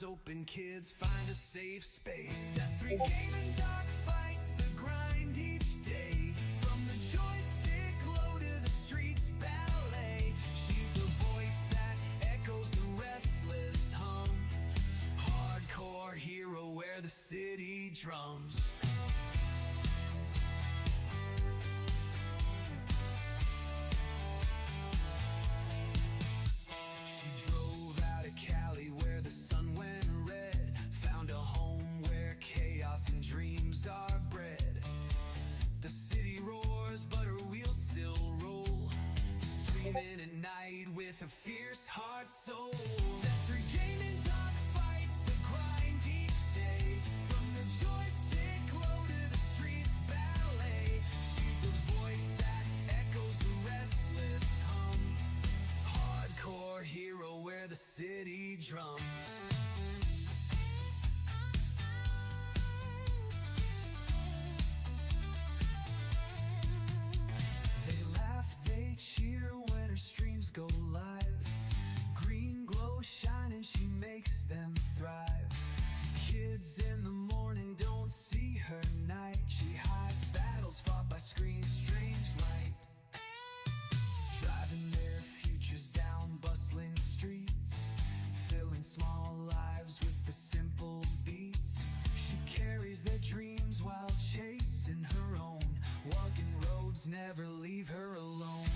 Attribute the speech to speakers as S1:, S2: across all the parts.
S1: doors open, kids find a safe space. Th3 gaming doc fights the grind each day. From the joystick low to the streets ballet. She's the voice that echoes the restless hum. Hardcore hero where the city drums. Are bred. The city roars, but her wheels still roll. Streaming at night with a fierce heart soul. Th3 gaming doc fights the grind each day. From the joystick low to the streets ballet. She's the voice that echoes the restless hum. Hardcore hero where the city drums. Cheer when her streams go live. Green glow shining, she makes them thrive. Kids in the morning don't see her night. She hides battles fought by screens, strange light. Driving their futures down bustling streets, filling small lives with the simple beats. She carries their dreams while chasing her own. Walking roads never leave her alone.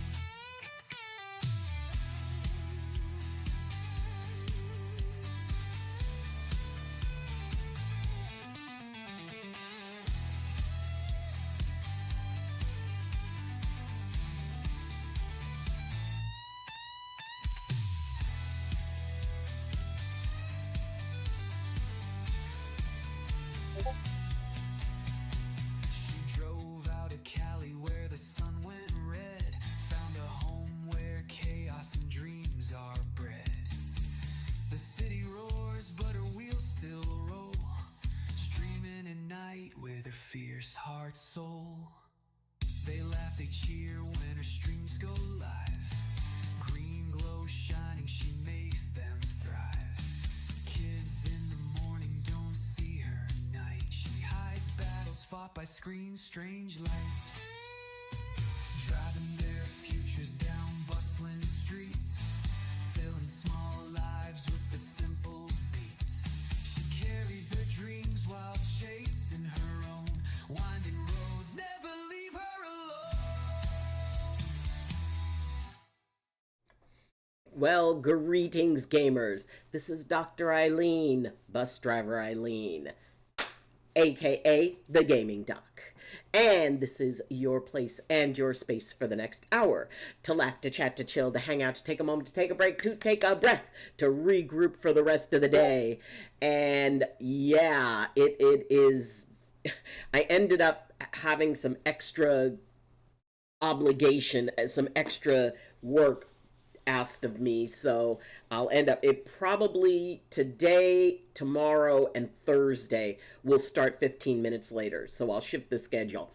S1: With her fierce heart soul, they laugh, they cheer when her streams go live. Green glow shining, she makes them thrive. Kids in the morning don't see her night. She hides battles fought by screens, strange light. Driving their futures down bustling streets, filling small lives with the simple beats. She carries their dreams while chasing her own. Winding roads never leave her alone.
S2: Well, greetings, gamers. This is Dr. Eileen, Bus Driver Eileen, aka the Gaming Doc. And this is your place and your space for the next hour. To laugh, to chat, to chill, to hang out, to take a moment, to take a break, to take a breath, to regroup for the rest of the day. And yeah, it is... I ended up having some extra obligation, some extra work asked of me, so I'll end up, it probably today, tomorrow, and Thursday will start 15 minutes later, so I'll shift the schedule.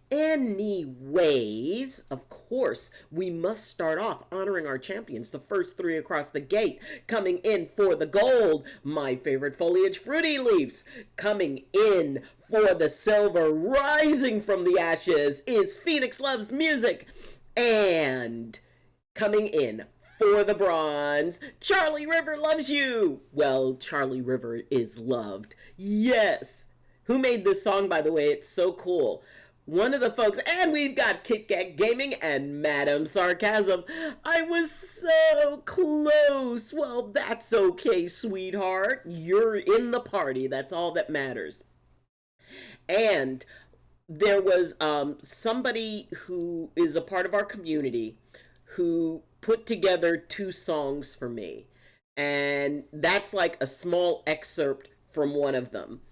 S2: Anyways, of course, we must start off honoring our champions, the first three across the gate. Coming in for the gold, my favorite foliage, Fruity Leaves. Coming in for the silver, rising from the ashes, is Phoenix Loves Music. And coming in for the bronze, Charlie River Loves You. Well, Charlie River is loved. Yes. Who made this song, by the way? It's so cool. One of the folks, and we've got Kit Kat Gaming and Madam Sarcasm. I was so close. Well, that's okay, sweetheart. You're in the party. That's all that matters. And there was somebody who is a part of our community who put together 2 songs for me. And that's like a small excerpt from one of them.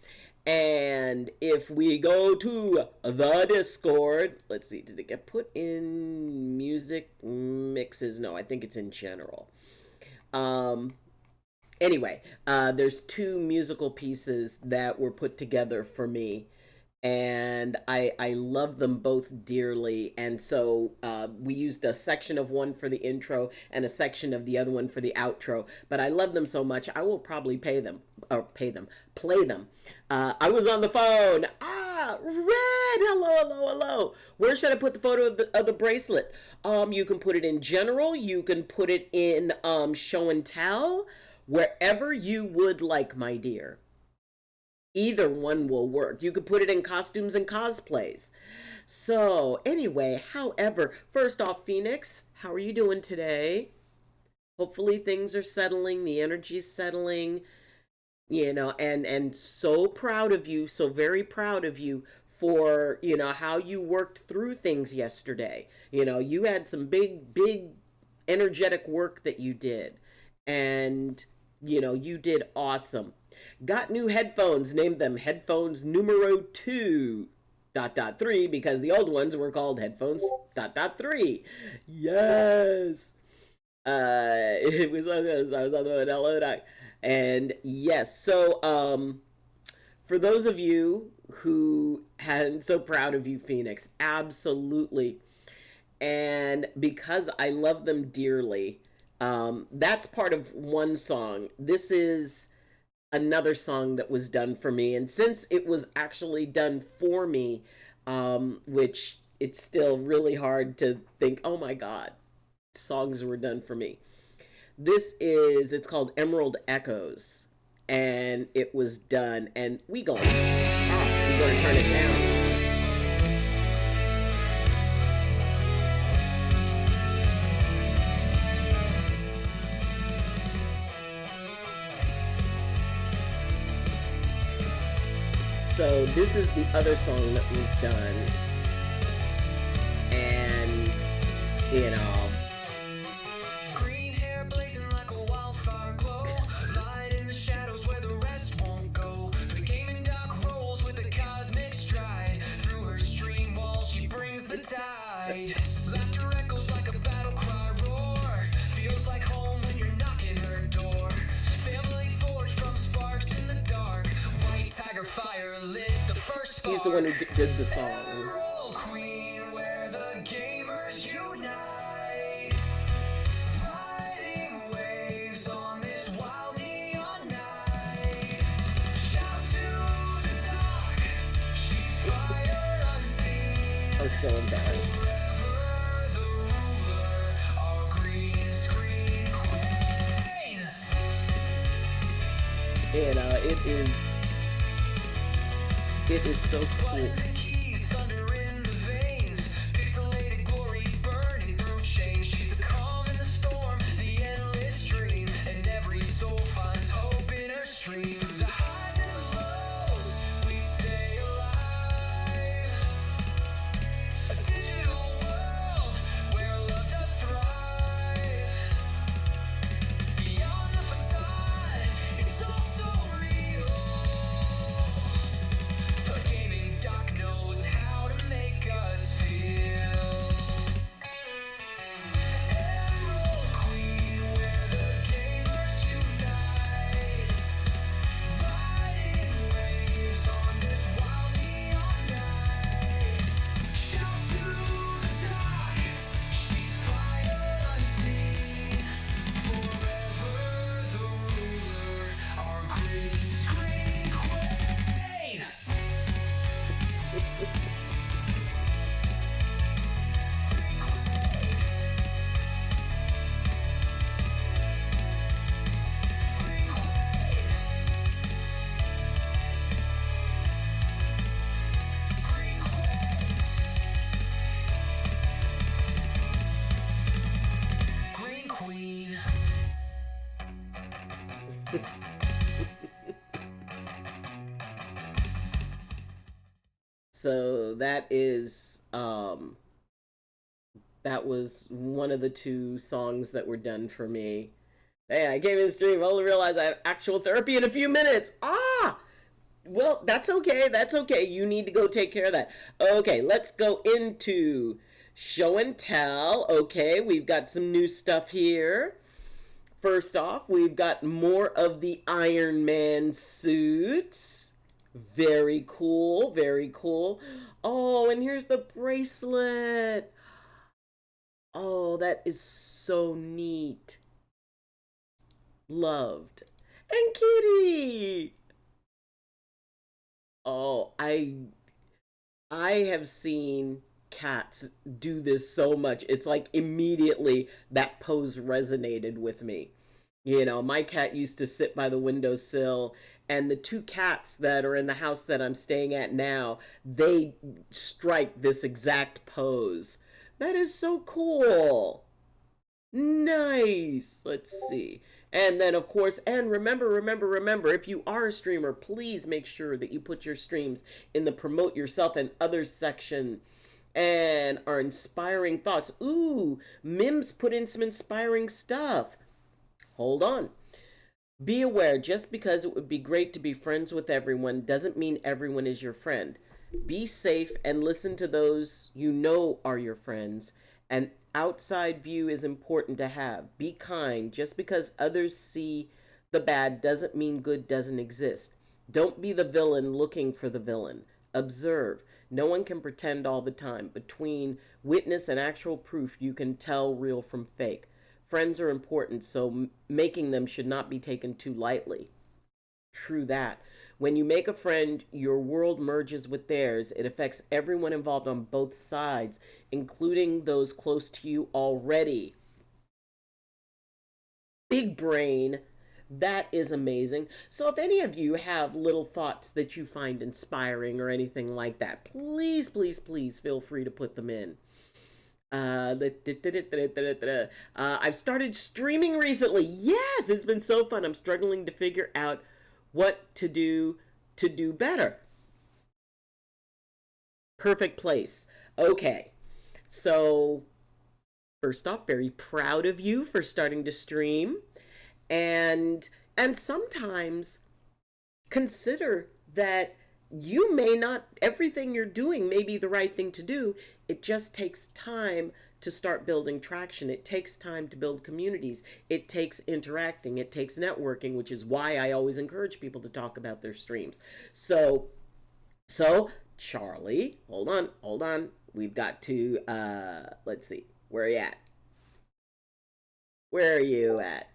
S2: And if we go to the Discord, let's see, did it get put in music mixes? No, I think it's in general. Anyway, there's 2 musical pieces that were put together for me. and I love them both dearly. And so we used a section of one for the intro and a section of the other one for the outro. But I love them so much, I will probably play them. I was on the phone. Red. Hello, hello, hello. Where should I put the photo of the bracelet? You can put it in general. You can put it in show and tell. Wherever you would like, my dear. Either one will work. You could put it in costumes and cosplays. So anyway, however, first off, Phoenix, how are you doing today? Hopefully things are settling, the energy's settling, and so proud of you, so very proud of you for, how you worked through things yesterday. You had some big energetic work that you did, and you did awesome. Got new headphones, named them headphones numero 2 dot dot 3 because the old ones were called headphones dot dot 3. Yes. It was on this. I was on the hello doc. And yes, so for those of you who hadn't, so proud of you, Phoenix, absolutely. And because I love them dearly, that's part of one song. This is another song that was done for me. And since it was actually done for me, which it's still really hard to think, oh my God, songs were done for me. It's called Emerald Echoes. And it was done. And we're going to turn it down. So this is the other song that was done. And,
S1: Green hair blazing like a wildfire glow. Light in the shadows where the rest won't go. The gaming dock rolls with a cosmic stride. Through her stream wall she brings the tide. Laughter echoes like a battle cry roar. Feels like home when you're knocking her door. Family forged from sparks in the dark. White tiger fire lit the first spark.
S2: he's the one who did the song.
S1: Emerald Queen, where the gamers unite. Riding waves on this wild neon night. Shout to the dark, she's fire unseen.
S2: I'm so embarrassed.
S1: Forever the ruler, our green screen queen.
S2: And it is so cool.
S1: Buttons and keys, thunder in the veins. Pixelated glory burning through change. She's the calm in the storm, the endless dream. And every soul finds hope in her stream. Through the highs and the lows, we stay alive. A digital world where love does thrive. Beyond the facade, it's all so real. The gaming doc knows how to make us feel. Emerald Queen, where the gamers unite. Riding waves on this wild neon night. Shout to the dark, she's fire unseen. Forever the ruler, our green screen queen. Green Queen.
S2: So that is that was one of the two songs that were done for me. Hey, I came in stream, I only realized I have actual therapy in a few minutes. Well, that's okay. That's okay. You need to go take care of that. Okay, let's go into show and tell. Okay, we've got some new stuff here. First off, we've got more of the Iron Man suits. Very cool. Very cool. Oh, and here's the bracelet. Oh, that is so neat. Loved. And Kitty. Oh, I have seen cats do this so much. It's like immediately that pose resonated with me. You know, my cat used to sit by the windowsill, and the two cats that are in the house that I'm staying at now, they strike this exact pose. That is so cool. Nice. Let's see. And then, of course, and remember, if you are a streamer, please make sure that you put your streams in the promote yourself and others section and our inspiring thoughts. Ooh, Mims put in some inspiring stuff. Hold on. Be aware, just because it would be great to be friends with everyone doesn't mean everyone is your friend. Be safe and listen to those you know are your friends. An outside view is important to have. Be kind. Just because others see the bad doesn't mean good doesn't exist. Don't be the villain looking for the villain. Observe. No one can pretend all the time. Between witness and actual proof, you can tell real from fake. Friends are important, so making them should not be taken too lightly. True that. When you make a friend, your world merges with theirs. It affects everyone involved on both sides, including those close to you already. Big brain. That is amazing. So, if any of you have little thoughts that you find inspiring or anything like that, please feel free to put them in. I've started streaming recently. Yes, it's been so fun. I'm struggling to figure out what to do better. Perfect place. Okay. So, first off, very proud of you for starting to stream, and sometimes consider that you may not, everything you're doing may be the right thing to do. It just takes time to start building traction. It takes time to build communities. It takes interacting. It takes networking, which is why I always encourage people to talk about their streams. So Charlie, hold on. We've got to, let's see, where are you at? Where are you at?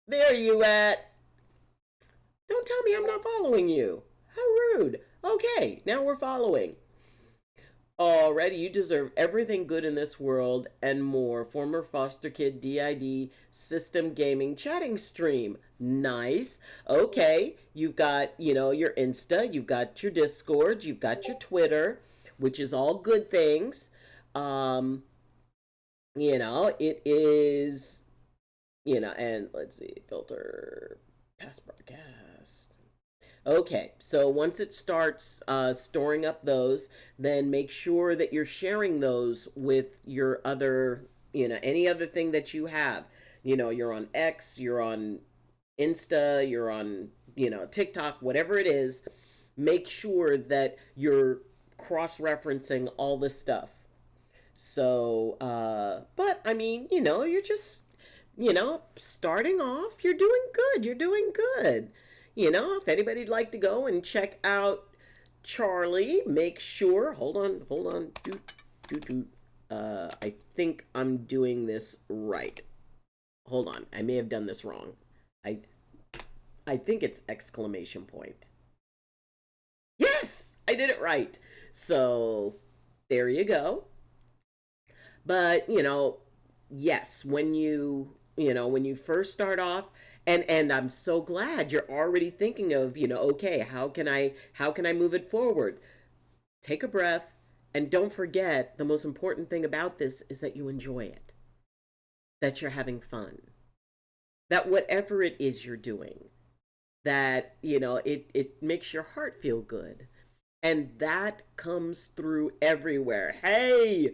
S2: There you at. Don't tell me I'm not following you. How rude. Okay, now we're following. Already, you deserve everything good in this world and more. Former foster kid DID system gaming chatting stream. Nice. Okay, you've got, your Insta, you've got your Discord, you've got your Twitter, which is all good things. Um, it is, and let's see, filter past broadcast. Okay, so once it starts storing up those, then make sure that you're sharing those with your other, any other thing that you have. You're on X, you're on Insta, you're on, TikTok, whatever it is. Make sure that you're cross referencing all this stuff. So, but I mean, you're just, starting off, you're doing good. You're doing good. If anybody'd like to go and check out Charlie, make sure, hold on, I think I'm doing this right. Hold on, I may have done this wrong. I think it's exclamation point. Yes, I did it right. So, there you go. But, yes, when you first start off, and I'm so glad you're already thinking of, okay, how can I move it forward? Take a breath, and don't forget, the most important thing about this is that you enjoy it. That you're having fun. That whatever it is you're doing, that, it makes your heart feel good. And that comes through everywhere. Hey,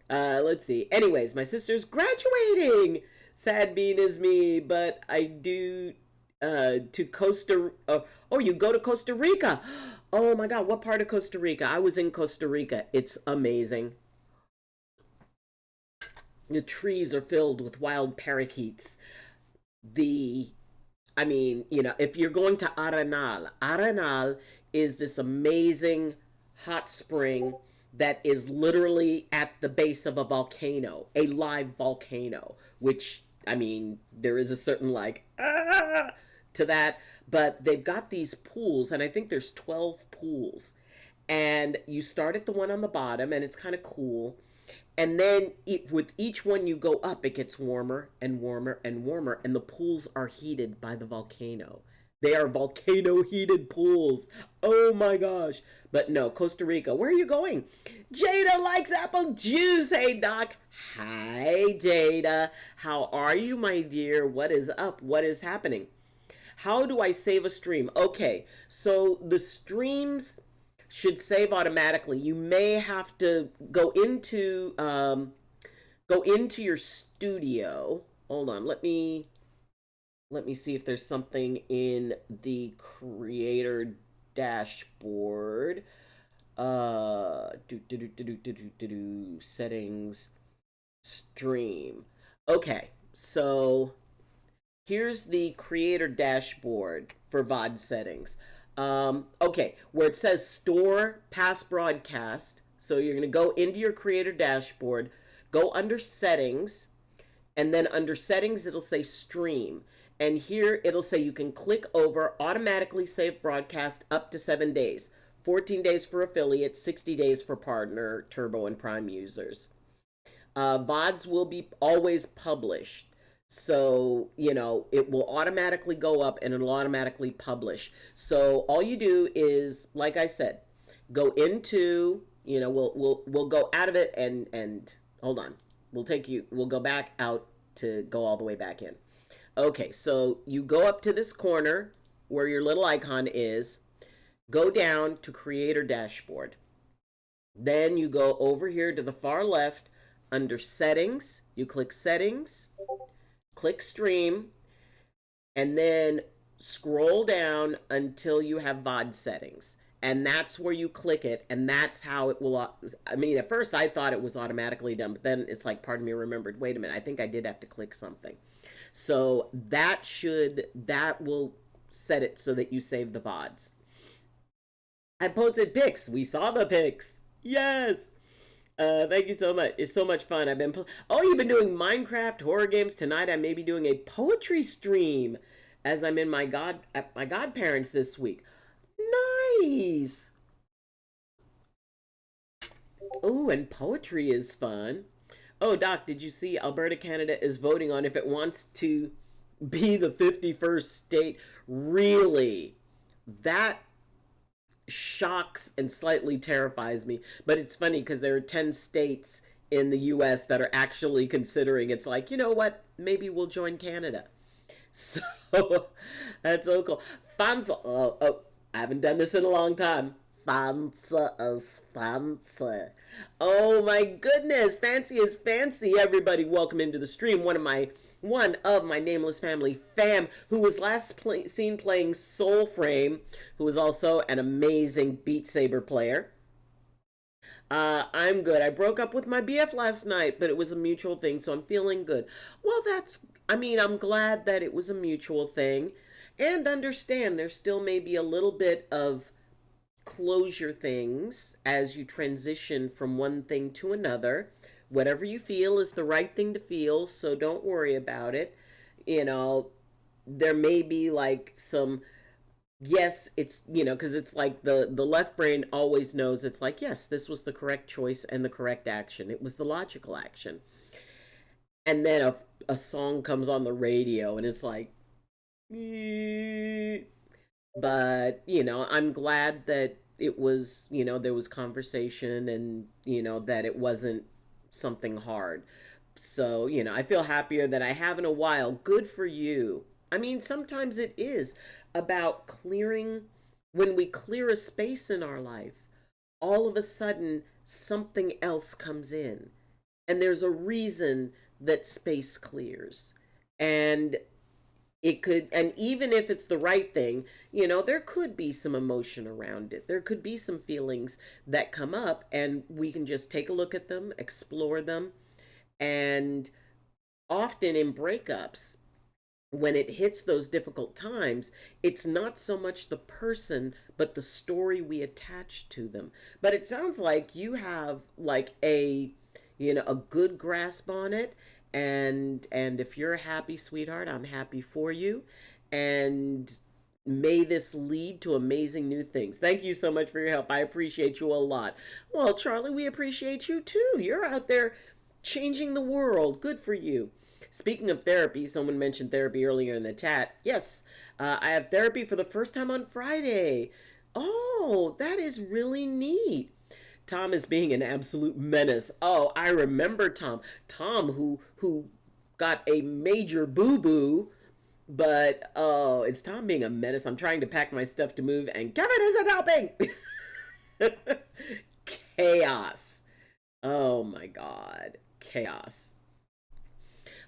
S2: let's see. Anyways, my sister's graduating. Sad bean is me, but I do to Costa. Oh, you go to Costa Rica. Oh my God, what part of Costa Rica? I was in Costa Rica. It's amazing. The trees are filled with wild parakeets. The I mean, if you're going to Arenal, Arenal is this amazing hot spring that is literally at the base of a volcano, a live volcano, which, I mean, there is a certain like, to that, but they've got these pools, and I think there's 12 pools. And you start at the one on the bottom, and it's kind of cool. And then with each one you go up, it gets warmer and warmer and warmer, and the pools are heated by the volcano. They are volcano heated pools. Oh my gosh. But no, Costa Rica. Where are you going? Jada likes apple juice. Hey, Doc. Hi, Jada. How are you, my dear? What is up? What is happening? How do I save a stream? Okay, so the streams should save automatically. You may have to go into your studio. Hold on, let me see if there's something in the creator dashboard. Settings, stream. Okay, so here's the creator dashboard for VOD settings. Okay, where it says store past broadcast. So you're going to go into your creator dashboard, go under settings, and then under settings, it'll say stream. And here it'll say you can click over automatically save broadcast up to 7 days, 14 days for affiliates, 60 days for partner, turbo, and prime users. VODs will be always published. So, it will automatically go up and it'll automatically publish. So all you do is, like I said, go into, we'll go out of it and hold on. We'll go back out to go all the way back in. Okay, so you go up to this corner where your little icon is, go down to creator dashboard. Then you go over here to the far left under settings, you click settings, click stream, and then scroll down until you have VOD settings. And that's where you click it, and that's how it will. I mean, at first I thought it was automatically done, but then it's like, pardon me, remembered, wait a minute, I think I did have to click something. So that will set it so that you save the VODs. I posted pics. We saw the pics. Yes. Thank you so much. It's so much fun. You've been doing Minecraft horror games tonight. I may be doing a poetry stream as I'm in at my godparents this week. Nice. Oh, and poetry is fun. Oh, Doc, did you see Alberta, Canada is voting on if it wants to be the 51st state? Really? That shocks and slightly terrifies me. But it's funny because there are 10 states in the US that are actually considering. It's like, you know what? Maybe we'll join Canada. So that's so cool. Fancy. Oh, I haven't done this in a long time. Fancy is fancy. Oh my goodness, fancy is fancy. Everybody, welcome into the stream. One of my nameless family fam, who was last seen playing Soulframe, who is also an amazing Beat Saber player. I'm good. I broke up with my BF last night, but it was a mutual thing, so I'm feeling good. Well, I'm glad that it was a mutual thing, and understand there still may be a little bit of closure things as you transition from one thing to another. Whatever you feel is the right thing to feel, so don't worry about it. There may be like some, yes, it's, because it's like the left brain always knows, it's like, yes, this was the correct choice and the correct action. It was the logical action. And then a song comes on the radio and it's like, but I'm glad that it was, there was conversation and that it wasn't something hard. So I feel happier that I have in a while. Good for you. I mean, sometimes it is about clearing. When we clear a space in our life, all of a sudden something else comes in, and there's a reason that space clears. And and even if it's the right thing, there could be some emotion around it. There could be some feelings that come up, and we can just take a look at them, explore them. And often in breakups, when it hits those difficult times, it's not so much the person, but the story we attach to them. But it sounds like you have like a good grasp on it. And if you're happy, sweetheart, I'm happy for you. And may this lead to amazing new things. Thank you so much for your help. I appreciate you a lot. Well, Charlie, we appreciate you too. You're out there changing the world. Good for you. Speaking of therapy, someone mentioned therapy earlier in the chat. Yes, I have therapy for the first time on Friday. Oh, that is really neat. Tom is being an absolute menace. Oh, I remember Tom. Tom who got a major boo-boo, but oh, it's Tom being a menace. I'm trying to pack my stuff to move and Kevin isn't helping. Chaos. Oh my god. Chaos.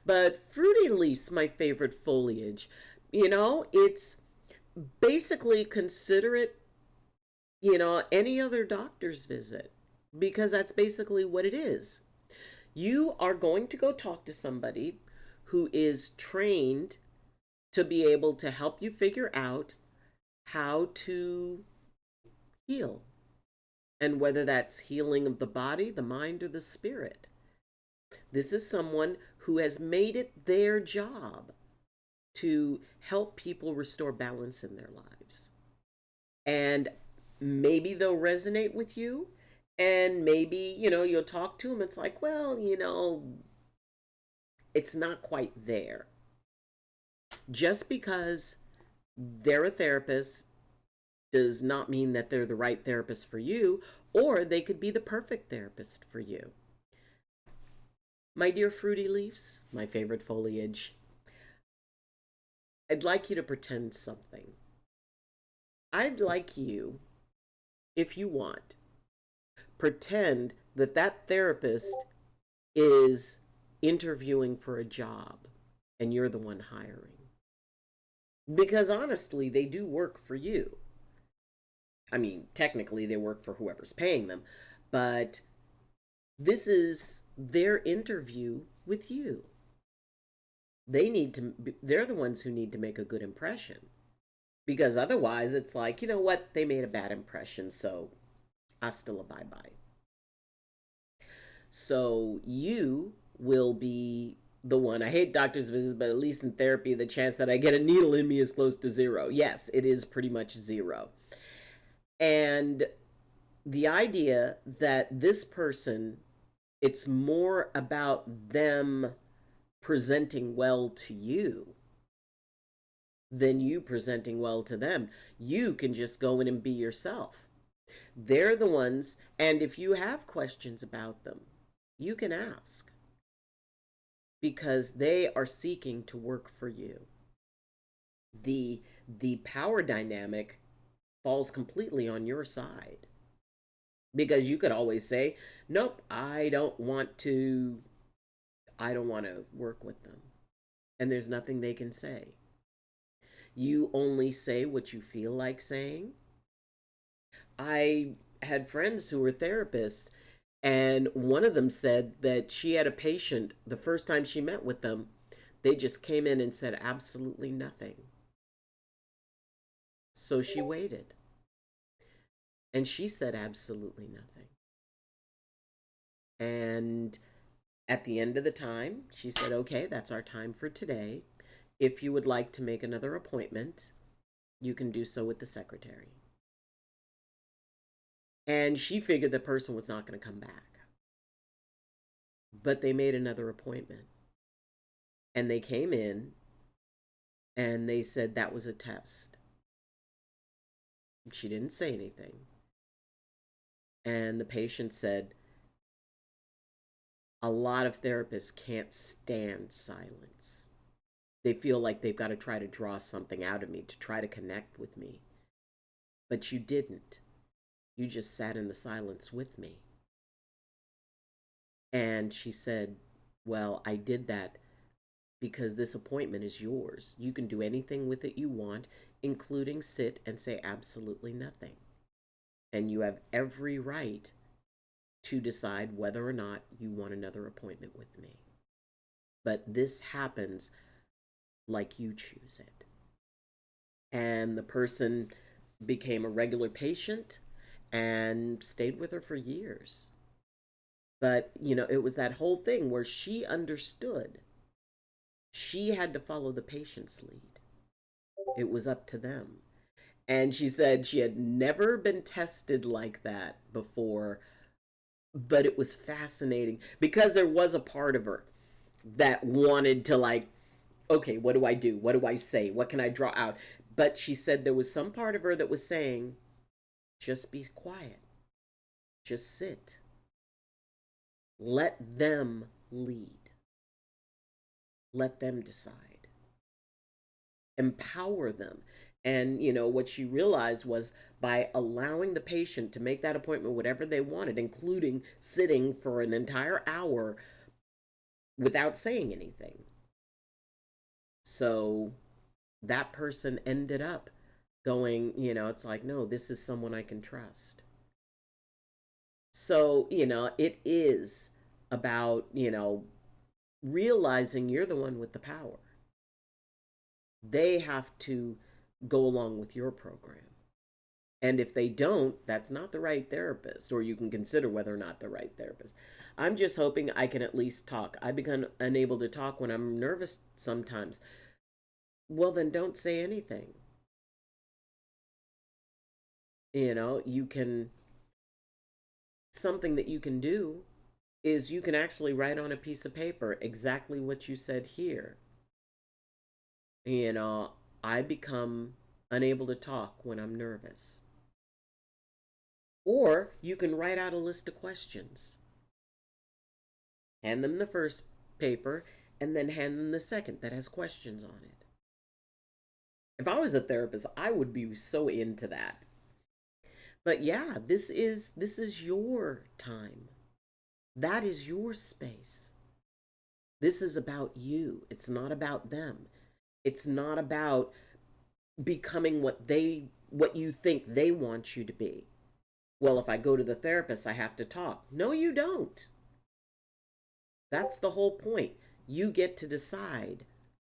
S2: But Fruity Leaf's my favorite foliage. It's basically consider it, any other doctor's visit because that's basically what it is. You are going to go talk to somebody who is trained to be able to help you figure out how to heal, and whether that's healing of the body, the mind, or the spirit. This is someone who has made it their job to help people restore balance in their lives. And maybe they'll resonate with you, and maybe, you'll talk to them. It's like, well, it's not quite there. Just because they're a therapist does not mean that they're the right therapist for you, or they could be the perfect therapist for you. My dear Fruity Leaves, my favorite foliage, I'd like you to pretend something. I'd like you, if you want, pretend that that therapist is interviewing for a job and you're the one hiring. Because honestly, they do work for you. I mean, technically, they work for whoever's paying them, but this is their interview with you. They're the ones who need to make a good impression. Because otherwise, it's like, you know what? They made a bad impression, so hasta la bye bye. So you will be the one. I hate doctor's visits, but at least in therapy, the chance that I get a needle in me is close to zero. Yes, it is pretty much zero. And the idea that this person, it's more about them presenting well to you than you presenting well to them. You can just go in and be yourself. They're the ones, and if you have questions about them, you can ask because they are seeking to work for you. The power dynamic falls completely on your side because you could always say, "Nope, I don't want to work with them." And there's nothing they can say. You only say what you feel like saying. I had friends who were therapists, and one of them said that she had a patient the first time she met with them, they just came in and said absolutely nothing. So she waited, and she said absolutely nothing. And at the end of the time, she said, "Okay, that's our time for today. If you would like to make another appointment, you can do so with the secretary." And she figured the person was not going to come back. But they made another appointment. And they came in and they said that was a test. She didn't say anything. And the patient said, "A lot of therapists can't stand silence. They feel like they've got to try to draw something out of me to try to connect with me. But you didn't. You just sat in the silence with me." And she said, "Well, I did that because this appointment is yours. You can do anything with it you want, including sit and say absolutely nothing. And you have every right to decide whether or not you want another appointment with me. But this happens like you choose it. And the person became a regular patient and stayed with her for years. But, it was that whole thing where she understood she had to follow the patient's lead. It was up to them. And she said she had never been tested like that before, but it was fascinating because there was a part of her that wanted to, like, okay, what do I do? What do I say? What can I draw out? But she said there was some part of her that was saying, just be quiet, just sit, let them lead, let them decide, empower them. And, what she realized was by allowing the patient to make that appointment, whatever they wanted, including sitting for an entire hour without saying anything. So that person ended up going, it's like, no, this is someone I can trust. So, it is about, realizing you're the one with the power. They have to go along with your program. And if they don't, that's not the right therapist, or you can consider whether or not the right therapist. I'm just hoping I can at least talk. I become unable to talk when I'm nervous sometimes. Well, then don't say anything. You can, something that you can do is you can actually write on a piece of paper exactly what you said here. You know, I become unable to talk when I'm nervous. Or you can write out a list of questions, hand them the first paper, and then hand them the second that has questions on it. If I was a therapist, I would be so into that. But yeah, this is your time. That is your space. This is about you. It's not about them. It's not about becoming what you think they want you to be. Well, if I go to the therapist, I have to talk. No, you don't. That's the whole point. You get to decide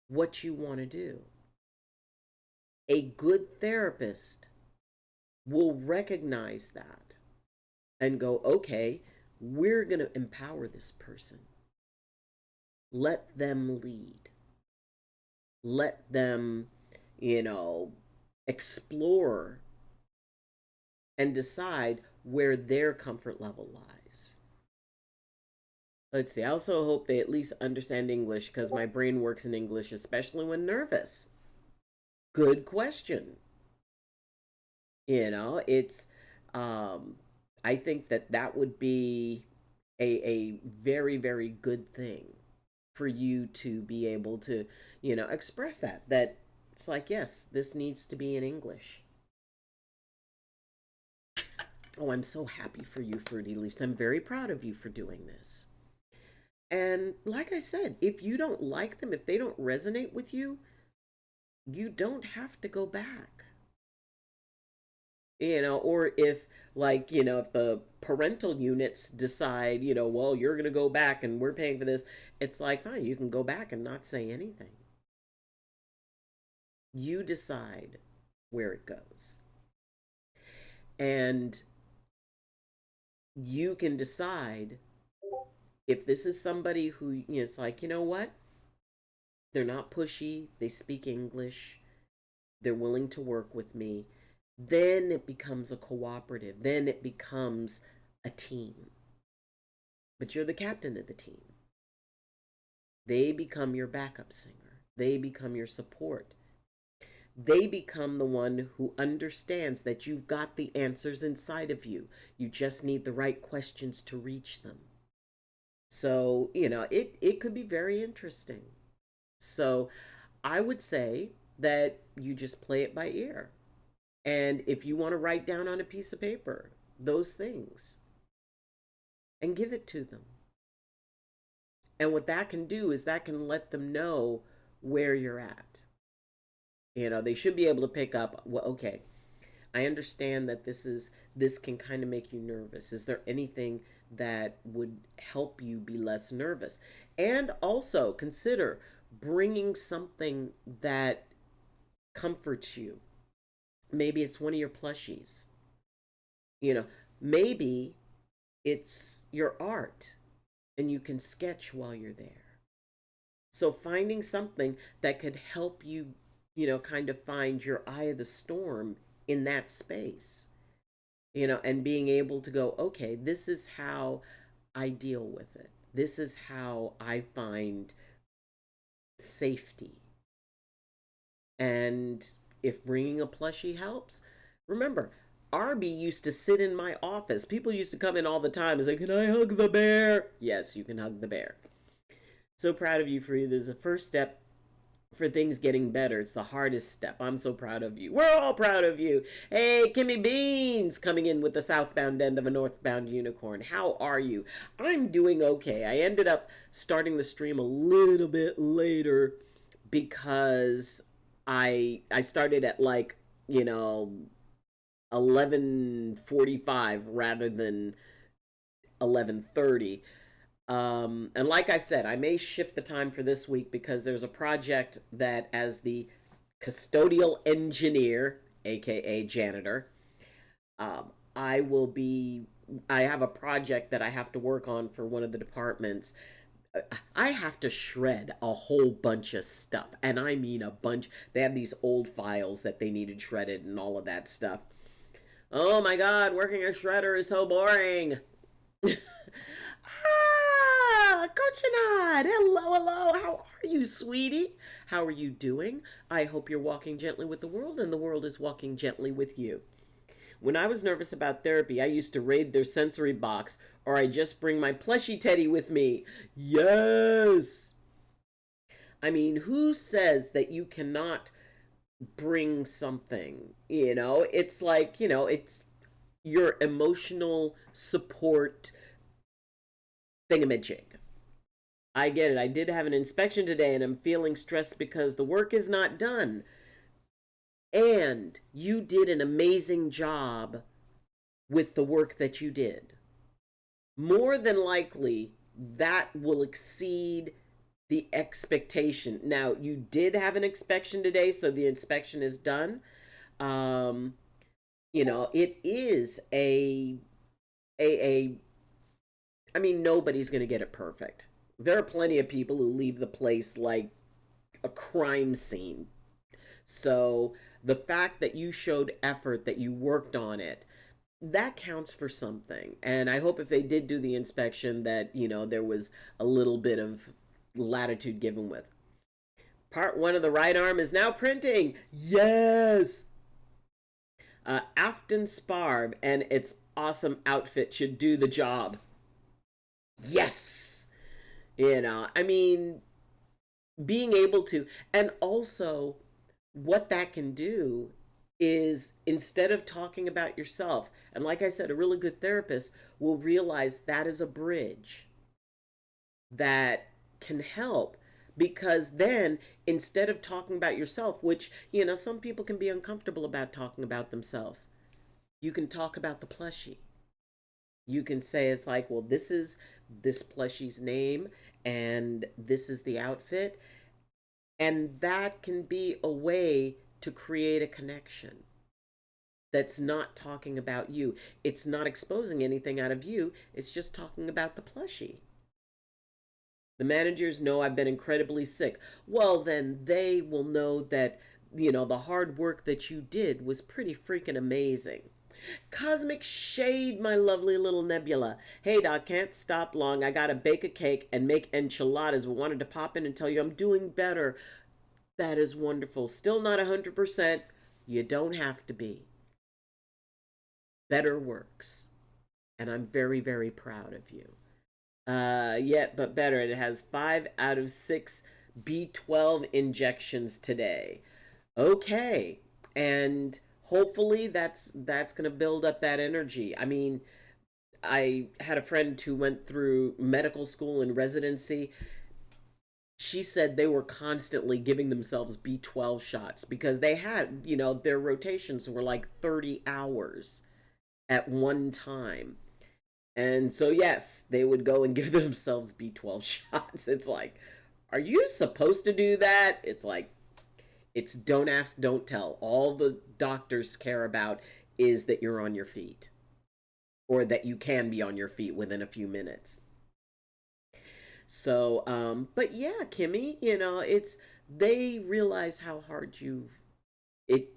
S2: what you want to do. A good therapist will recognize that and go, okay, we're going to empower this person. Let them lead. Let them, explore and decide where their comfort level lies. Let's see. I also hope they at least understand English because my brain works in English, especially when nervous. Good question. It's, I think that would be a very, very good thing for you to be able to, express that it's like, yes, this needs to be in English. Oh, I'm so happy for you, Fruity Leaves. I'm very proud of you for doing this. And like I said, if you don't like them, if they don't resonate with you, you don't have to go back. Or if, like, if the parental units decide, well, you're going to go back and we're paying for this, it's like, fine, you can go back and not say anything. You decide where it goes. And you can decide if this is somebody who, it's like, you know what? They're not pushy, they speak English, they're willing to work with me. Then it becomes a cooperative, then it becomes a team. But you're the captain of the team. They become your backup singer, they become your support. They become the one who understands that you've got the answers inside of you. You just need the right questions to reach them. So, it could be very interesting. So, I would say that you just play it by ear. And if you want to write down on a piece of paper those things and give it to them. And what that can do is that can let them know where you're at. They should be able to pick up, well, okay, I understand that this can kind of make you nervous. Is there anything that would help you be less nervous? And also consider bringing something that comforts you. Maybe it's one of your plushies. You know, maybe it's your art and you can sketch while you're there. So finding something that could help you, kind of find your eye of the storm in that space, and being able to go, okay, this is how I deal with it. This is how I find safety. And if bringing a plushie helps, remember, Arby used to sit in my office. People used to come in all the time and say, "Can I hug the bear?" Yes, you can hug the bear. So proud of you for you. There's a first step for things getting better. It's the hardest step. I'm so proud of you. We're all proud of you. Hey, Kimmy Beans coming in with the southbound end of a northbound unicorn. How are you? I'm doing okay. I ended up starting the stream a little bit later because I started at like, 11:45 rather than 11:30. And like I said, I may shift the time for this week because there's a project that, as the custodial engineer, aka janitor, I will be. I have a project that I have to work on for one of the departments. I have to shred a whole bunch of stuff, and I mean a bunch. They have these old files that they needed shredded and all of that stuff. Oh my god, working a shredder is so boring. Coach Nod, hello, hello. How are you, sweetie? How are you doing? I hope you're walking gently with the world and the world is walking gently with you. When I was nervous about therapy, I used to raid their sensory box, or I just bring my plushie teddy with me. Yes! I mean, who says that you cannot bring something? It's like, it's your emotional support thingamajig. I get it. I did have an inspection today and I'm feeling stressed because the work is not done. And you did an amazing job with the work that you did. More than likely, that will exceed the expectation. Now, you did have an inspection today, so the inspection is done. It is a I mean, nobody's going to get it perfect. There are plenty of people who leave the place like a crime scene. So the fact that you showed effort, that you worked on it, that counts for something. And I hope if they did do the inspection that, there was a little bit of latitude given with. Part one of the right arm is now printing. Yes! Afton Sparb and its awesome outfit should do the job. Yes! I mean, being able to, and also what that can do is, instead of talking about yourself, and like I said, a really good therapist will realize that is a bridge that can help, because then instead of talking about yourself, which, some people can be uncomfortable about talking about themselves, you can talk about the plushie. You can say, it's like, well, this is this plushie's name and this is the outfit. And that can be a way to create a connection that's not talking about you. It's not exposing anything out of you. It's just talking about the plushie. The managers know I've been incredibly sick. Well, then they will know that, the hard work that you did was pretty freaking amazing. Cosmic Shade, my lovely little Nebula. Hey, Doc, can't stop long. I gotta bake a cake and make enchiladas. We wanted to pop in and tell you I'm doing better. That is wonderful. Still not 100%. You don't have to be. Better works. And I'm very, very proud of you. Yet, but better. It has 5 out of 6 B12 injections today. Okay. And hopefully that's going to build up that energy. I mean, I had a friend who went through medical school and residency. She said they were constantly giving themselves B12 shots because they had, their rotations were like 30 hours at one time. And so, yes, they would go and give themselves B12 shots. It's like, Are you supposed to do that? It's like, it's don't ask, don't tell. All the doctors care about is that you're on your feet, or that you can be on your feet within a few minutes. So, but yeah, Kimmy, it's, they realize how hard it,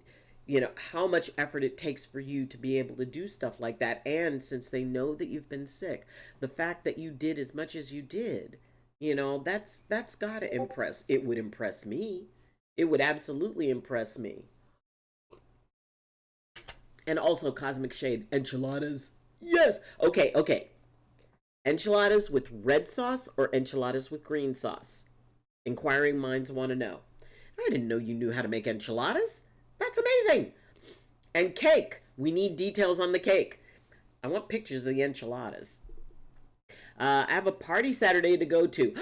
S2: how much effort it takes for you to be able to do stuff like that. And since they know that you've been sick, the fact that you did as much as you did, that's gotta impress. It would impress me. It would absolutely impress me. And also, Cosmic Shade, enchiladas. Yes. Okay, okay. Enchiladas with red sauce or enchiladas with green sauce? Inquiring minds want to know. I didn't know you knew how to make enchiladas. That's amazing. And cake. We need details on the cake. I want pictures of the enchiladas. I have a party Saturday to go to.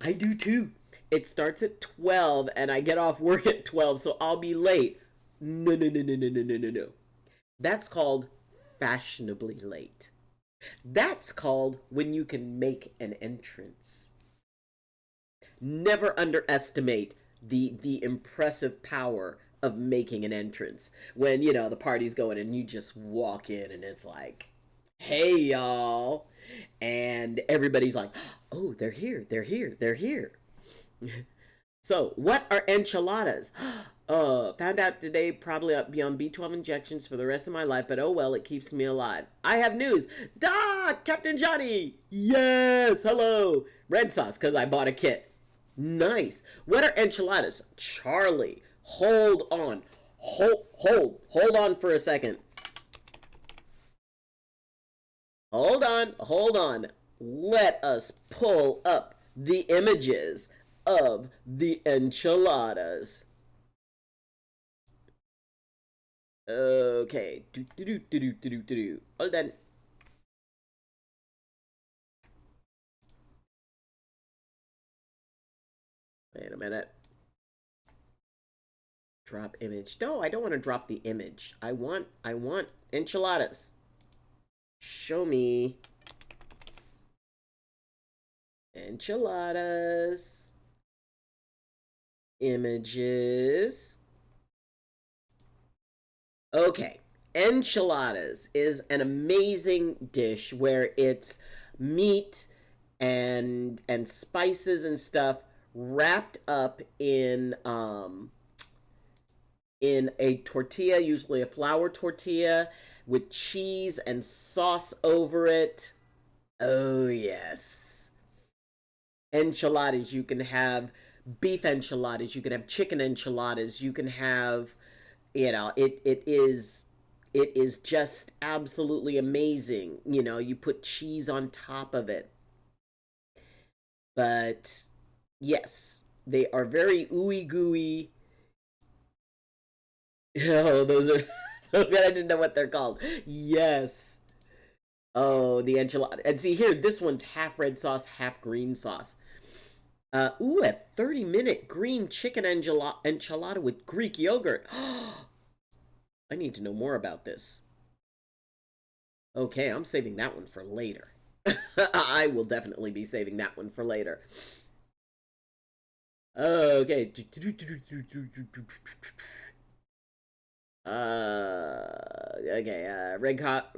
S2: I do too. It starts at 12 and I get off work at 12, so I'll be late. No, no, no, no, no, no, no, no, no. That's called fashionably late. That's called when you can make an entrance. Never underestimate the impressive power of making an entrance. When, the party's going and you just walk in and it's like, hey, y'all. And everybody's like, oh, they're here, they're here, they're here. So, what are enchiladas? Found out today, probably I'll be on B12 injections for the rest of my life, but oh well, it keeps me alive. I have news. Captain Johnny! Yes, hello. Red sauce, because I bought a kit. Nice. What are enchiladas? Charlie, hold on. Hold on for a second. Hold on. Let us pull up the images of the enchiladas. Okay. Hold on. Wait a minute. Drop image. No, I don't want to drop the image. I want enchiladas. Show me. Enchiladas. Images. Okay. Enchiladas is an amazing dish where it's meat and spices and stuff wrapped up in a tortilla, usually a flour tortilla, with cheese and sauce over it. Oh yes. Enchiladas, you can have beef enchiladas, you can have chicken enchiladas, you can have, it is just absolutely amazing. You put cheese on top of it. But yes, they are very ooey gooey. Oh, those are so good. I didn't know what they're called. Yes. Oh, the enchilada. And see here, this one's half red sauce, half green sauce. Ooh, a 30-minute green chicken enchilada with Greek yogurt. I need to know more about this. Okay, I'm saving that one for later. I will definitely be saving that one for later. Okay.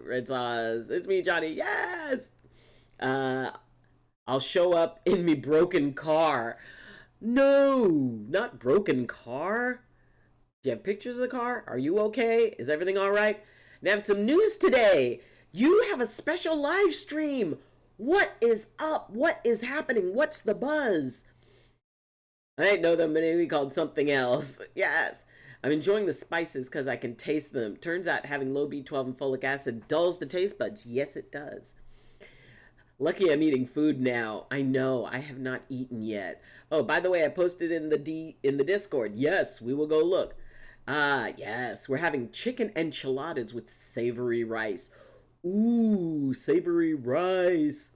S2: Red sauce. It's me, Johnny. Yes. I'll show up in me broken car. No, not broken car. Do you have pictures of the car? Are you okay? Is everything all right? And I have some news today. You have a special live stream. What is up? What is happening? What's the buzz? I didn't know them, but maybe called something else. Yes. I'm enjoying the spices because I can taste them. Turns out having low B12 and folic acid dulls the taste buds. Yes, it does. Lucky I'm eating food now. I know, I have not eaten yet. Oh, by the way, I posted in the Discord. Yes, we will go look. Yes, we're having chicken enchiladas with savory rice. Ooh, savory rice.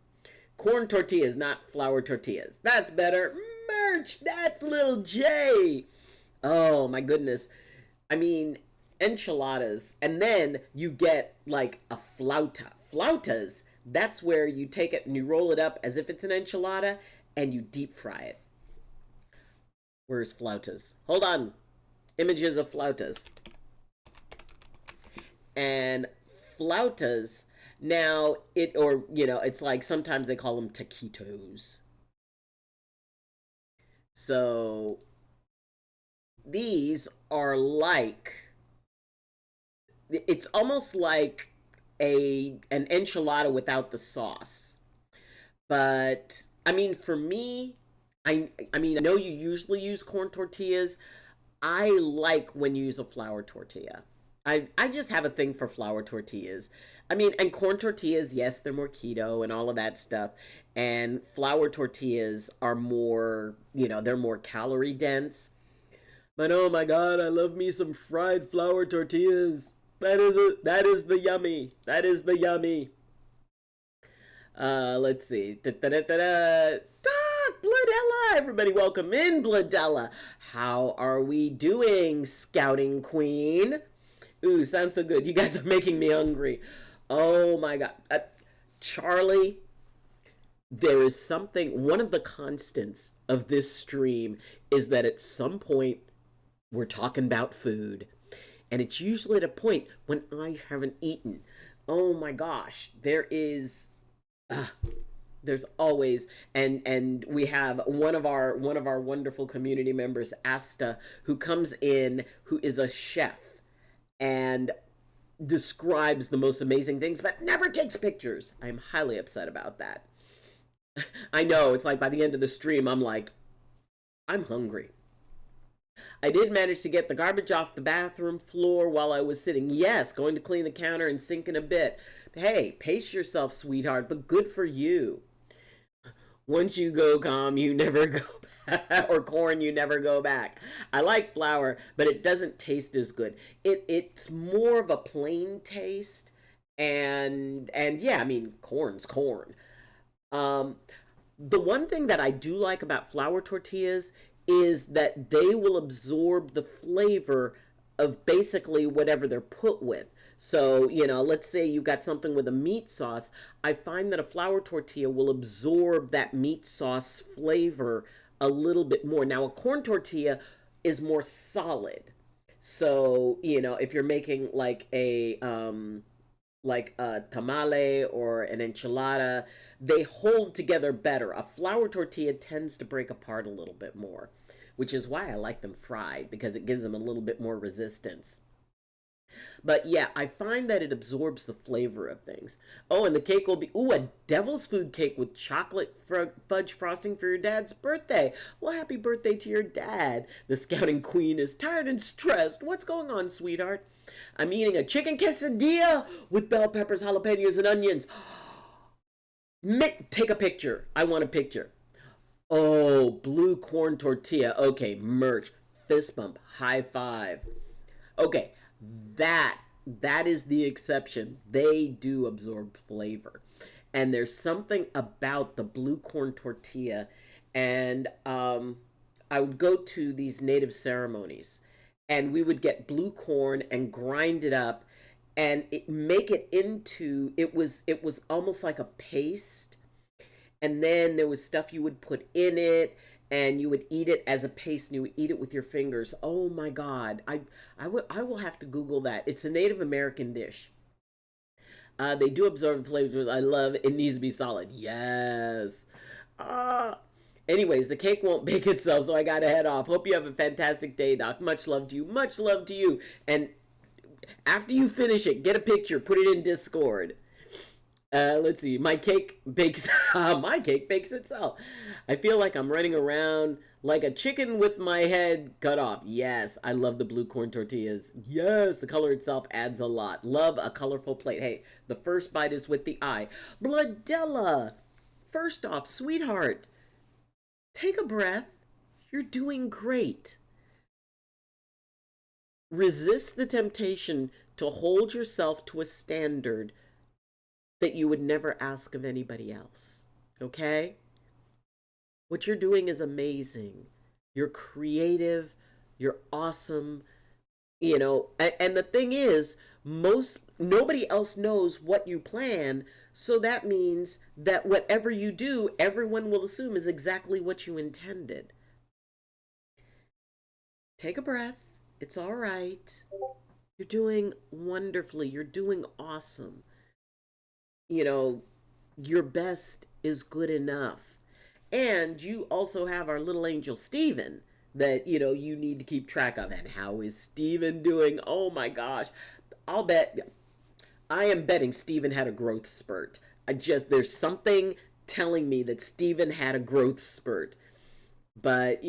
S2: Corn tortillas, not flour tortillas. That's better. Merch, that's Lil J. Oh, my goodness. I mean, enchiladas. And then you get like a flauta. Flautas, that's where you take it and you roll it up as if it's an enchilada and you deep fry it. Where's flautas? Hold on. Images of flautas. And flautas, now it's like sometimes they call them taquitos. So these are like, it's almost like an enchilada without the sauce. But I mean, for me, I know you usually use corn tortillas. I like when you use a flour tortilla. I just have a thing for flour tortillas. I mean, and corn tortillas, yes, they're more keto and all of that stuff. And flour tortillas are more, they're more calorie dense. But oh my god, I love me some fried flour tortillas. That is the yummy. That is the yummy. Let's see. Da-da-da-da-da. Bloodella! Everybody welcome in, Bloodella. How are we doing, Scouting Queen? Ooh, sounds so good. You guys are making me hungry. Oh my god. Charlie, there is something, one of the constants of this stream is that at some point we're talking about food. And it's usually at a point when I haven't eaten. Oh my gosh. There's always, and we have one of our wonderful community members, Asta, who comes in, who is a chef and describes the most amazing things but never takes pictures. I'm highly upset about that. I know, it's like by the end of the stream I'm like, I'm hungry. I did manage to get the garbage off the bathroom floor while I was sitting. Yes, going to clean the counter and sink in a bit. Hey, pace yourself, sweetheart, but good for you. Once you go calm, you never go back. Or corn, you never go back. I like flour, but it doesn't taste as good. It's more of a plain taste. And yeah, I mean, corn's corn. The one thing that I do like about flour tortillas is that they will absorb the flavor of basically whatever they're put with. So, let's say you got something with a meat sauce. I find that a flour tortilla will absorb that meat sauce flavor a little bit more. Now, a corn tortilla is more solid. So, if you're making like a tamale or an enchilada, they hold together better. A flour tortilla tends to break apart a little bit more, which is why I like them fried, because it gives them a little bit more resistance. But yeah, I find that it absorbs the flavor of things. Oh, and the cake will be, a devil's food cake with chocolate fudge frosting for your dad's birthday. Well, happy birthday to your dad. The Scouting Queen is tired and stressed. What's going on, sweetheart? I'm eating a chicken quesadilla with bell peppers, jalapenos, and onions. Take a picture. I want a picture. Oh, blue corn tortilla. Okay, merch. Fist bump. High five. Okay, that is the exception. They do absorb flavor. And there's something about the blue corn tortilla. And I would go to these native ceremonies, and we would get blue corn and grind it up and make it into, it was almost like a paste. And then there was stuff you would put in it, and you would eat it as a paste, and you would eat it with your fingers. Oh my God. I will have to Google that. It's a Native American dish. They do absorb flavors. I love it. Needs to be solid. Yes. Anyways, the cake won't bake itself, so I gotta head off. Hope you have a fantastic day, Doc. Much love to you. Much love to you. And after you finish it, get a picture. Put it in Discord. Let's see. My cake bakes. My cake bakes itself. I feel like I'm running around like a chicken with my head cut off. Yes, I love the blue corn tortillas. Yes, the color itself adds a lot. Love a colorful plate. Hey, the first bite is with the eye. Bloodella. First off, sweetheart, take a breath. You're doing great. Resist the temptation to hold yourself to a standard that you would never ask of anybody else. Okay? What you're doing is amazing. You're creative. You're awesome. And the thing is, nobody else knows what you plan. So that means that whatever you do, everyone will assume is exactly what you intended. Take a breath. It's all right. You're doing wonderfully. You're doing awesome. You know, your best is good enough. And you also have our little angel Steven that, you need to keep track of. And how is Steven doing? Oh my gosh. I'll bet, I am betting Steven had a growth spurt. There's something telling me that Steven had a growth spurt. But,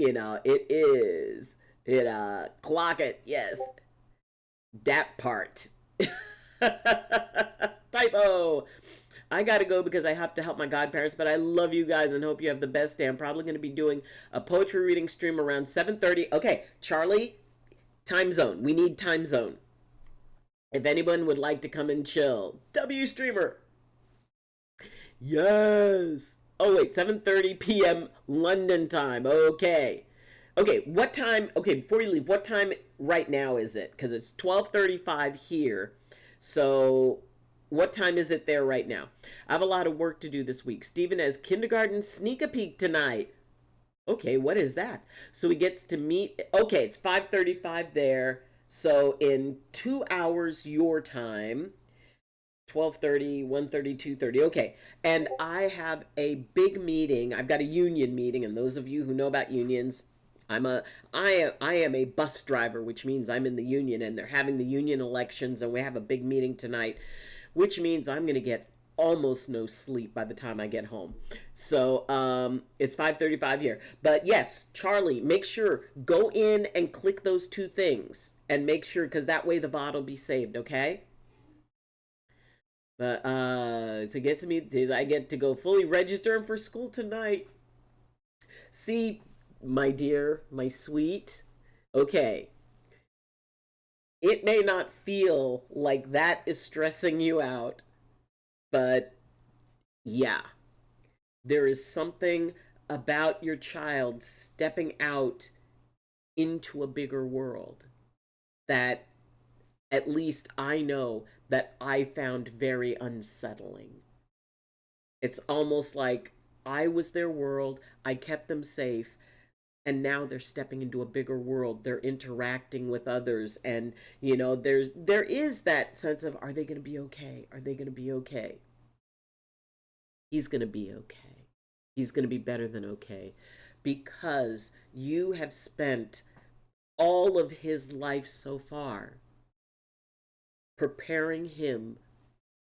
S2: clock it. Yes. That part. Typo. I gotta go because I have to help my godparents, but I love you guys and hope you have the best day. I'm probably gonna be doing a poetry reading stream around 7:30. Okay, Charlie, time zone. We need time zone. If anyone would like to come and chill, W streamer. Yes. Oh wait, 7:30 p.m. London time. Okay. Okay, what time? Okay, before you leave, what time right now is it? Because it's 12:35 here. So, what time is it there right now? I have a lot of work to do this week. Stephen has kindergarten sneak a peek tonight. Okay, what is that? So he gets to meet. Okay, it's 5:35 there. So in 2 hours your time, 12:30, 1:30, 2:30. Okay. And I have a big meeting. I've got a union meeting, and those of you who know about unions, I am a bus driver, which means I'm in the union, and they're having the union elections, and we have a big meeting tonight, which means I'm going to get almost no sleep by the time I get home. So it's 5:35 here. But yes, Charlie, make sure go in and click those two things, and make sure, because that way the VOD will be saved. Okay. But so gets me. I get to go fully register for school tonight. See, my dear, my sweet. Okay. It may not feel like that is stressing you out, but yeah, there is something about your child stepping out into a bigger world that at least I know that I found very unsettling. It's almost like I was their world, I kept them safe, and now they're stepping into a bigger world. They're interacting with others, and there is that sense of, are they going to be okay? Are they going to be okay? He's going to be okay. He's going to be better than okay, because you have spent all of his life so far preparing him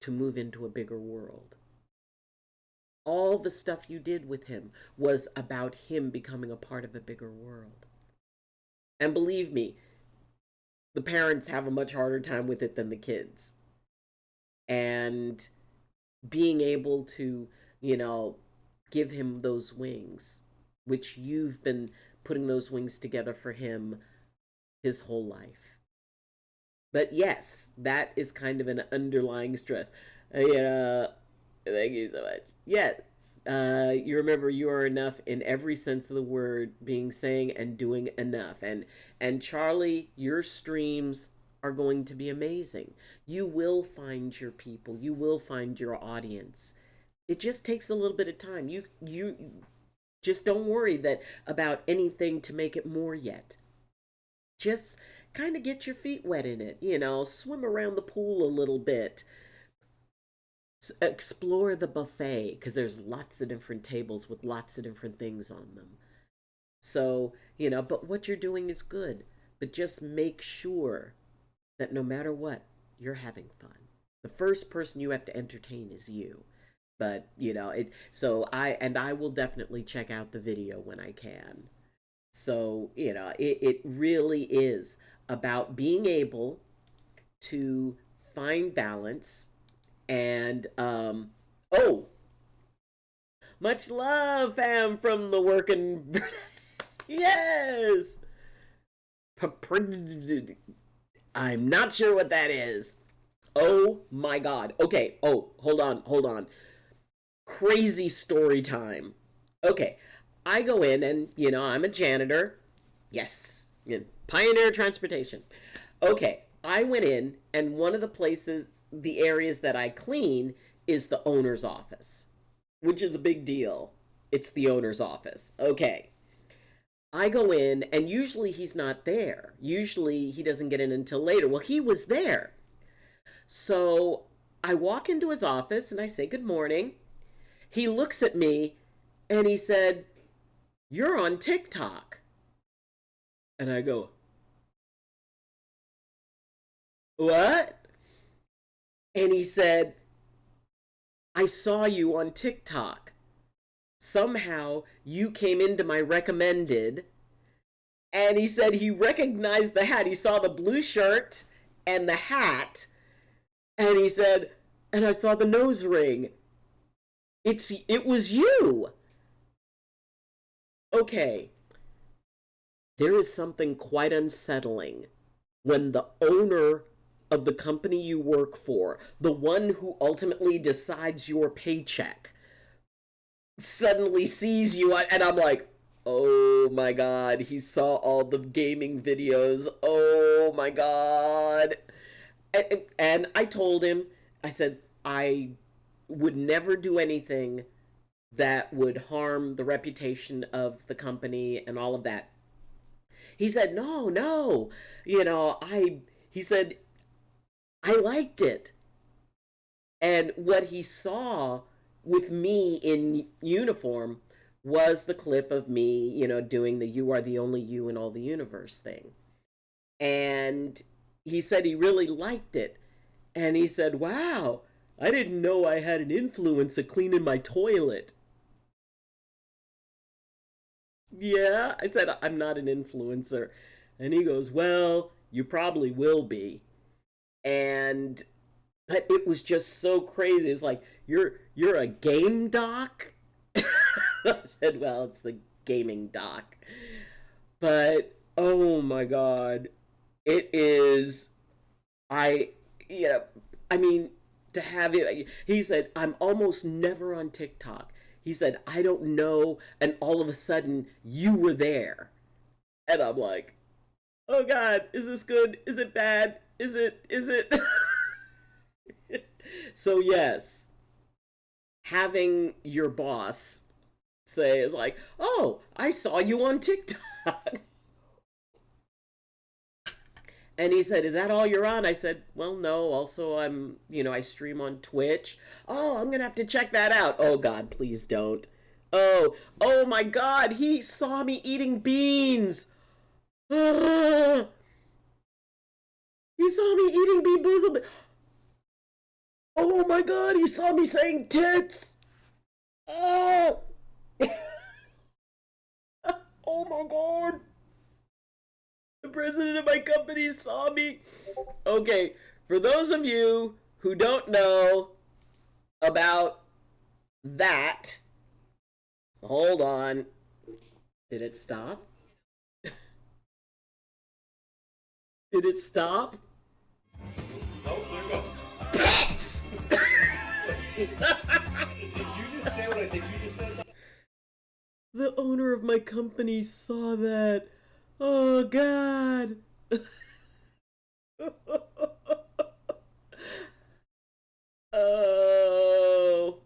S2: to move into a bigger world. All the stuff you did with him was about him becoming a part of a bigger world. And believe me, the parents have a much harder time with it than the kids. And being able to, give him those wings, which you've been putting those wings together for him his whole life. But yes, that is kind of an underlying stress. Thank you so much. Yes, you remember you are enough in every sense of the word, being, saying, and doing enough. And Charlie, your streams are going to be amazing. You will find your people. You will find your audience. It just takes a little bit of time. You just don't worry that about anything to make it more yet. Just kind of get your feet wet in it, swim around the pool a little bit. Explore the buffet, because there's lots of different tables with lots of different things on them. So, but what you're doing is good. But just make sure that no matter what, you're having fun. The first person you have to entertain is you. But, I will definitely check out the video when I can. So, it really is about being able to find balance. And oh, much love, fam, from the working. Yes. I'm not sure what that is. Oh my God. Okay. Oh, hold on. Crazy story time. Okay, I go in and I'm a janitor. Yes, Pioneer Transportation. Okay, I went in, and one of the places, the areas that I clean, is the owner's office, which is a big deal. It's the owner's office. Okay. I go in, and usually he's not there. Usually he doesn't get in until later. Well, he was there. So I walk into his office and I say, "Good morning." He looks at me and he said, "You're on TikTok." And I go, "What?" And he said, "I saw you on TikTok. Somehow you came into my recommended." And he said he recognized the hat. He saw the blue shirt and the hat. And he said, "And I saw the nose ring. It was you." Okay, there is something quite unsettling when the owner of the company you work for, the one who ultimately decides your paycheck, suddenly sees you, and I'm like, "Oh my god, he saw all the gaming videos. Oh my god." And I told him, I said, I would never do anything that would harm the reputation of the company and all of that. He said, "No, no." He said, "I liked it." And what he saw with me in uniform was the clip of me, doing the "You are the only you in all the universe" thing. And he said he really liked it. And he said, "Wow, I didn't know I had an influence of cleaning my toilet." "Yeah." I said, "I'm not an influencer." And he goes, "Well, you probably will be." And but it was just so crazy. It's like, you're a game doc?" I said, "Well, it's the gaming doc." But oh my god, it is. I you know I mean, to have it. He said, "I'm almost never on TikTok." He said, "I don't know," and all of a sudden you were there. And I'm like, "Oh god, is this good? Is it bad? Is it?" So yes, having your boss say is like, "Oh, I saw you on TikTok." And he said, "Is that all you're on?" I said, "Well, no. Also, I stream on Twitch." "Oh, I'm going to have to check that out." "Oh, God, please don't." Oh my God. He saw me eating beans. Ah, he saw me eating bean boozled. Oh my God. He saw me saying tits. Oh, oh my God. The president of my company saw me. Okay, for those of you who don't know about that, hold on. Did it stop? Did it stop?
S3: Oh, there it goes.
S2: Tits!
S3: Did you just say what I think you just said?
S2: The owner of my company saw that. Oh, God. Oh.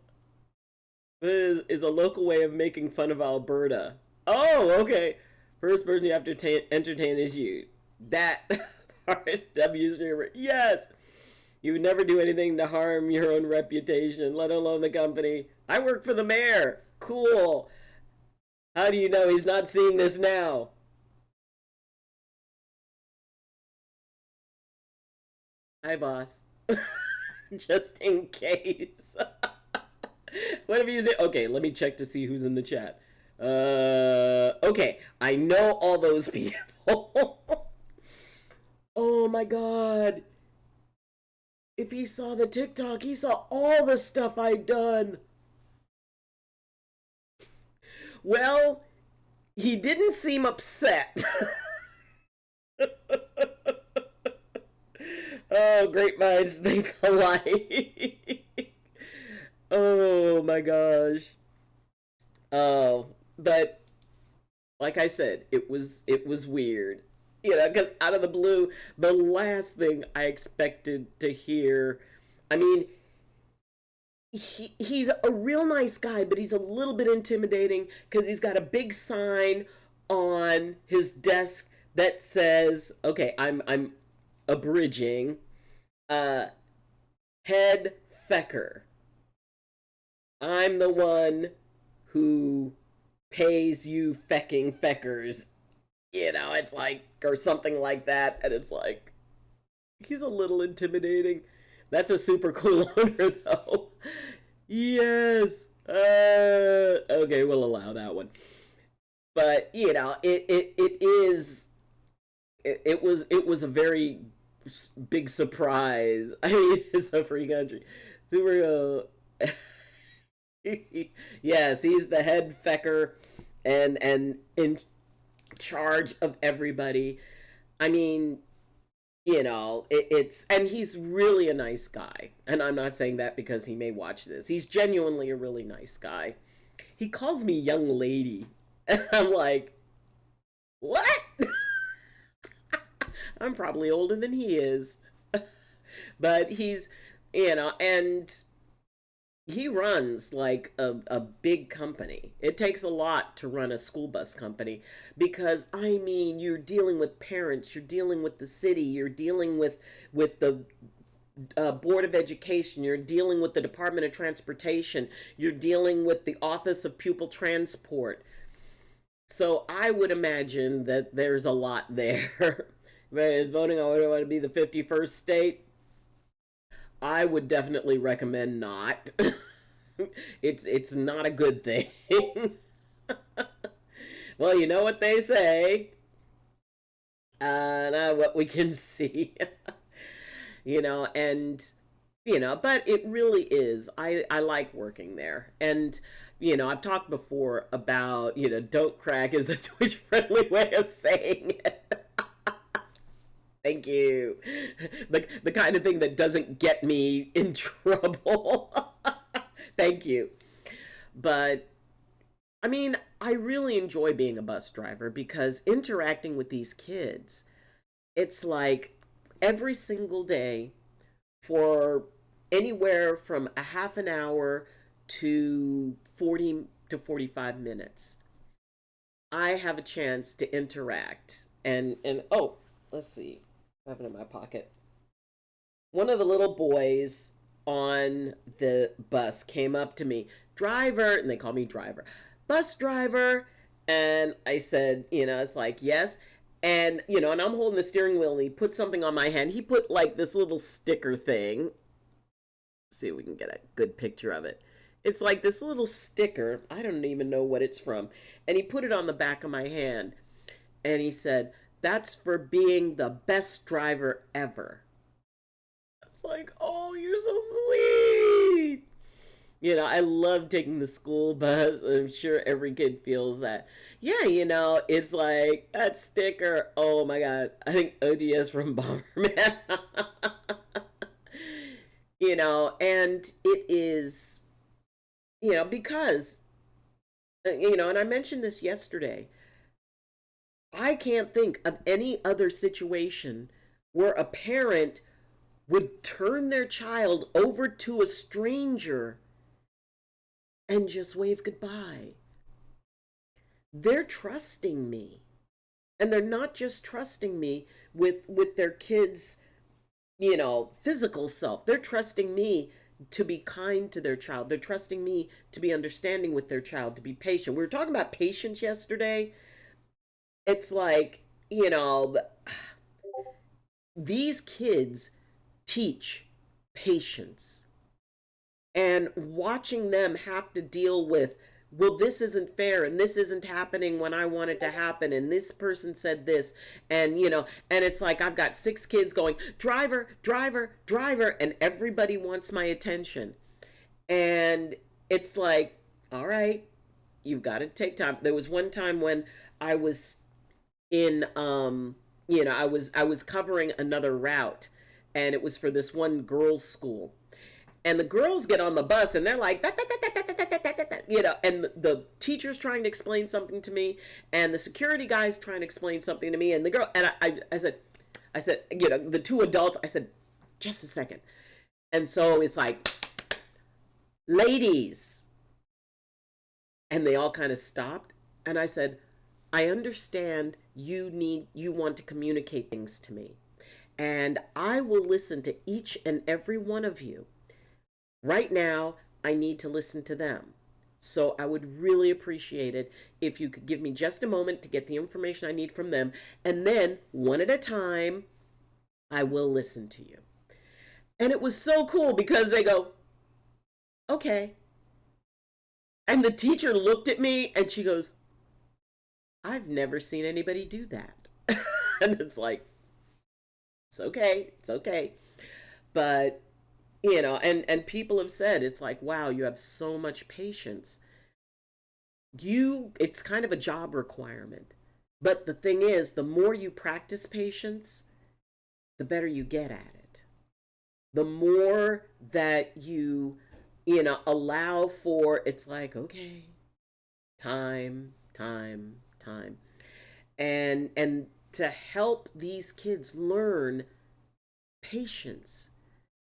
S2: This is a local way of making fun of Alberta. Oh, okay. First person you have to entertain is you. That part, W. Yes. You would never do anything to harm your own reputation, let alone the company. I work for the mayor. Cool. How do you know he's not seeing this now? Hi, boss. Just in case. What if you say, okay, let me check to see who's in the chat. Okay, I know all those people. Oh my god. If he saw the TikTok, he saw all the stuff I'd done. Well, he didn't seem upset. Oh, great minds think alike. Oh my gosh. Oh, but like I said, it was weird. Because out of the blue, the last thing I expected to hear, I mean, he's a real nice guy, but he's a little bit intimidating because he's got a big sign on his desk that says, okay, I'm abridging, uh, head fecker. I'm the one who pays you fecking feckers. You know, it's like, or something like that. And it's like, he's a little intimidating. That's a super cool owner, though. Yes. Okay, we'll allow that one. But you know, it is. It was a very big surprise. I mean, it's a free country. Super. Yes, he's the head fecker, and in charge of everybody. I mean, you know, it's, and he's really a nice guy. And I'm not saying that because he may watch this. He's genuinely a really nice guy. He calls me young lady. And I'm like, what? I'm probably older than he is. But he's, you know, and he runs like a big company. It takes a lot to run a school bus company because, I mean, you're dealing with parents, you're dealing with the city, you're dealing with the Board of Education, you're dealing with the Department of Transportation, you're dealing with the Office of Pupil Transport. So I would imagine that there's a lot there. But voting on whether I want to be the 51st state, I would definitely recommend not. It's not a good thing. Well, you know what they say. Now what we can see. You know, and you know, but it really is. I like working there. And you know, I've talked before about, you know, don't crack is a Twitch friendly way of saying it. Thank you. The kind of thing that doesn't get me in trouble. Thank you. But I mean, I really enjoy being a bus driver because interacting with these kids, it's like every single day for anywhere from a half an hour to 40 to 45 minutes. I have a chance to interact. And oh, let's see. I have it in my pocket. One of the little boys on the bus came up to me, driver, and they call me driver, bus driver. And I said, you know, it's like, yes. And, you know, and I'm holding the steering wheel and he put something on my hand. He put like this little sticker thing. Let's see if we can get a good picture of it. It's like this little sticker. I don't even know what it's from. And he put it on the back of my hand. And he said, that's for being the best driver ever. I was like, oh, you're so sweet. You know, I love taking the school bus. I'm sure every kid feels that. Yeah, you know, it's like that sticker. Oh my God. I think ODS from Bomberman. You know, and it is, you know, because, you know, and I mentioned this yesterday. I can't think of any other situation where a parent would turn their child over to a stranger and just wave goodbye. They're trusting me. And they're not just trusting me with their kids, you know, physical self. They're trusting me to be kind to their child. They're trusting me to be understanding with their child, to be patient. We were talking about patience yesterday. It's like, you know, these kids teach patience. And watching them have to deal with, well, this isn't fair and this isn't happening when I want it to happen and this person said this, and you know, and it's like I've got 6 kids going, driver, driver, driver, and everybody wants my attention. And it's like, all right, you've got to take time. There was one time when I was in you know, I was covering another route, and it was for this one girls' school. And the girls get on the bus and they're like, "Da, da, da, da, da, da, da, da, da," you know, and the teacher's trying to explain something to me, and the security guy's trying to explain something to me, and the girl, and I said, you know, the 2 adults, I said, just a second. And so it's like, ladies. And they all kind of stopped. And I said, I understand you want to communicate things to me. And I will listen to each and every one of you. Right now, I need to listen to them. So I would really appreciate it if you could give me just a moment to get the information I need from them. And then, one at a time, I will listen to you. And it was so cool because they go, okay. And the teacher looked at me and she goes, I've never seen anybody do that. And it's like, it's okay. It's okay. But, you know, and people have said, it's like, wow, you have so much patience. It's kind of a job requirement. But the thing is, the more you practice patience, the better you get at it. The more that you allow for, it's like, okay, time. And to help these kids learn patience,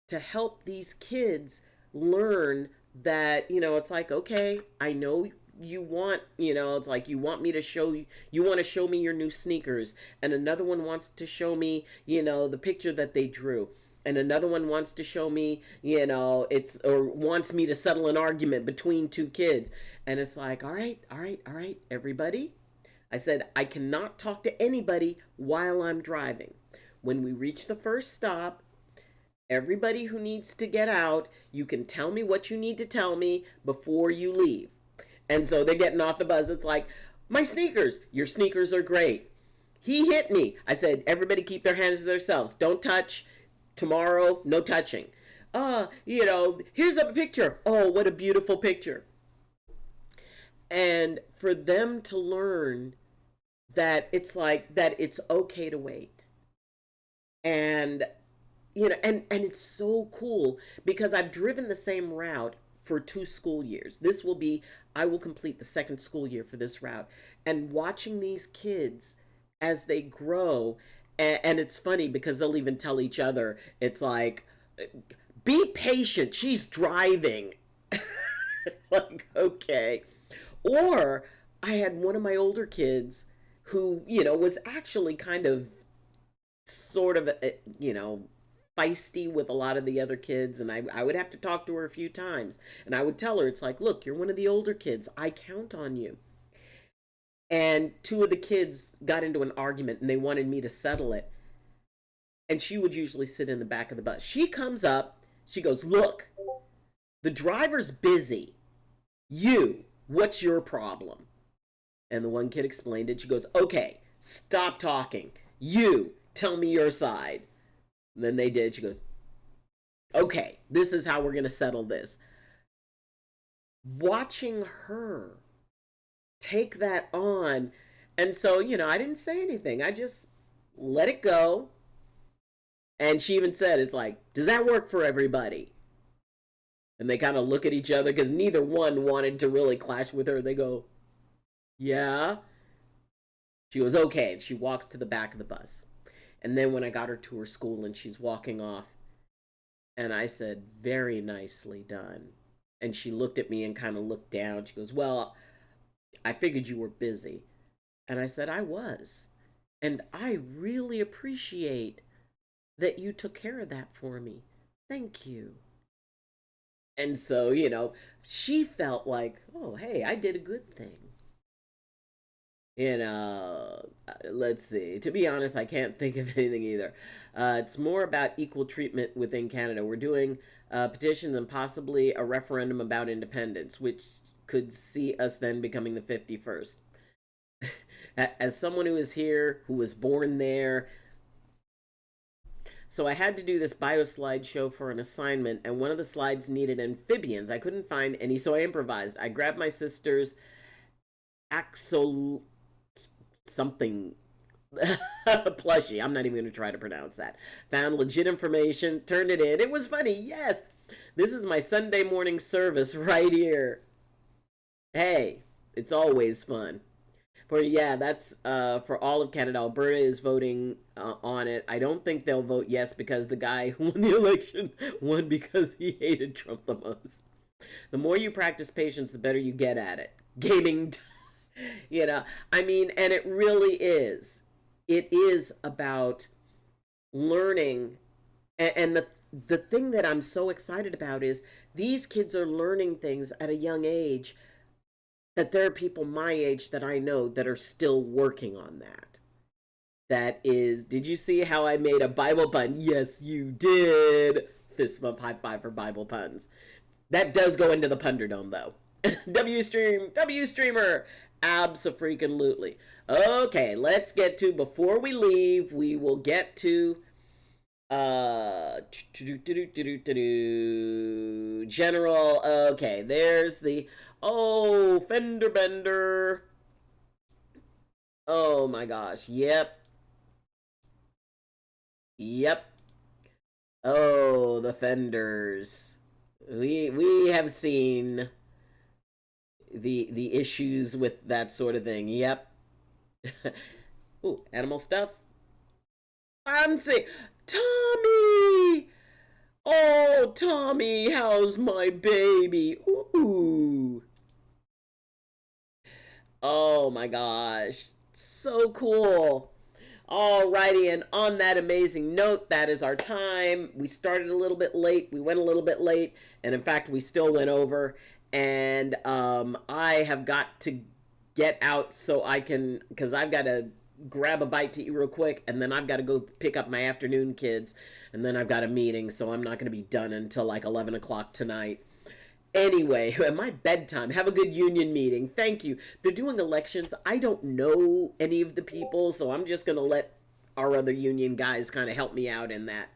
S2: to help these kids learn that, it's like, okay, I know you want, it's like you want me to show you want to show me your new sneakers, and another one wants to show me, the picture that they drew. And another one wants to show me, or wants me to settle an argument between two kids. And it's like, all right, everybody. I said, I cannot talk to anybody while I'm driving. When we reach the first stop, everybody who needs to get out, you can tell me what you need to tell me before you leave. And so they're getting off the bus. It's like, my sneakers, your sneakers are great. He hit me. I said, everybody keep their hands to themselves. Don't touch. Tomorrow, no touching. Here's a picture. Oh, what a beautiful picture. And for them to learn that it's like, that it's okay to wait. And, and it's so cool because I've driven the same route for 2 school years. I will complete the 2nd school year for this route. And watching these kids as they grow, and it's funny because they'll even tell each other, it's like, be patient, she's driving. Like, okay. Or I had one of my older kids who, was actually kind of sort of, feisty with a lot of the other kids. And I would have to talk to her a few times. And I would tell her, it's like, look, you're one of the older kids. I count on you. And 2 of the kids got into an argument and they wanted me to settle it. And she would usually sit in the back of the bus. She comes up, she goes, look, the driver's busy. What's your problem? And the one kid explained it. She goes, okay, stop talking. Tell me your side. And then they did. She goes, okay, this is how we're going to settle this. Watching her take that on. And so, I didn't say anything. I just let it go. And she even said, it's like, does that work for everybody? And they kind of look at each other because neither one wanted to really clash with her. They go, yeah. She goes, okay. And she walks to the back of the bus. And then when I got her to her school and she's walking off, and I said, very nicely done. And she looked at me and kind of looked down. She goes, well, I figured you were busy. And I said, I was. And I really appreciate that you took care of that for me. Thank you. And so, she felt like, oh, hey, I did a good thing. Let's see. To be honest, I can't think of anything either. It's more about equal treatment within Canada. We're doing petitions and possibly a referendum about independence, which could see us then becoming the 51st. As someone who is here, who was born there, so I had to do this bio slideshow for an assignment, and one of the slides needed amphibians. I couldn't find any, so I improvised. I grabbed my sister's axol something plushie. I'm not even going to try to pronounce that. Found legit information, turned it in. It was funny, yes. This is my Sunday morning service right here. Hey, it's always fun. That's for all of Canada. Alberta is voting on it. I don't think they'll vote yes because the guy who won the election won because he hated Trump the most. The more you practice patience, the better you get at it. You know, I mean, and it really is. It is about learning. And the thing that I'm so excited about is these kids are learning things at a young age that there are people my age that I know that are still working on that. That is, did you see how I made a Bible pun? Yes, you did. Fist bump high five for Bible puns. That does go into the Punderdome, though. W streamer, abso-freaking-lutely. Okay, let's get to, before we leave, we will get to general. Okay, there's the, oh, fender bender. Oh my gosh, yep. Yep. Oh, the fenders. We have seen the issues with that sort of thing. Yep. Ooh, animal stuff. Fancy. Tommy! Oh, Tommy, how's my baby? Ooh. Oh my gosh. So cool. Alrighty, and on that amazing note, that is our time. We started a little bit late. We went a little bit late. And in fact, we still went over. And I have got to get out so I can, because I've got to grab a bite to eat real quick. And then I've got to go pick up my afternoon kids. And then I've got a meeting, so I'm not going to be done until like 11 o'clock tonight. Anyway, at my bedtime, have a good union meeting. Thank you. They're doing elections. I don't know any of the people, so I'm just going to let our other union guys kind of help me out in that.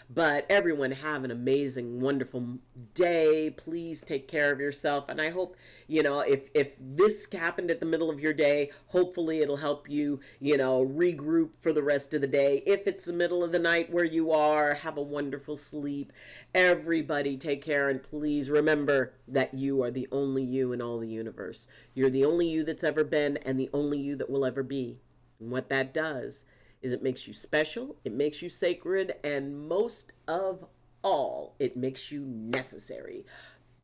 S2: But everyone have an amazing, wonderful day. Please take care of yourself. And I hope, if this happened at the middle of your day, hopefully it'll help you, regroup for the rest of the day. If it's the middle of the night where you are, have a wonderful sleep. Everybody take care, and please remember that you are the only you in all the universe. You're the only you that's ever been and the only you that will ever be. And what that does is it makes you special, it makes you sacred, and most of all, it makes you necessary.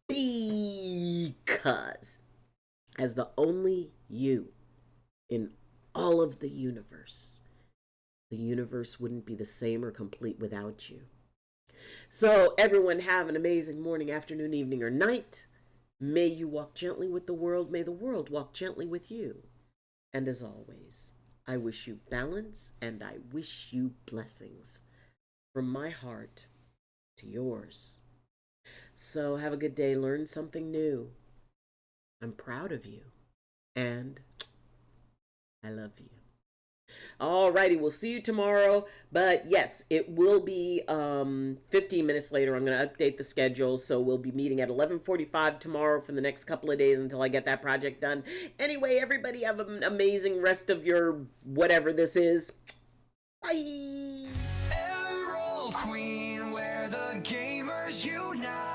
S2: Because as the only you in all of the universe wouldn't be the same or complete without you. So everyone have an amazing morning, afternoon, evening, or night. May you walk gently with the world. May the world walk gently with you. And as always, I wish you balance and I wish you blessings from my heart to yours. So have a good day. Learn something new. I'm proud of you. And I love you. Alrighty, we'll see you tomorrow. But yes, it will be 15 minutes later. I'm going to update the schedule. So we'll be meeting at 11:45 tomorrow for the next couple of days until I get that project done. Anyway, everybody have an amazing rest of your whatever this is. Bye.
S1: Emerald Queen, where the gamers unite.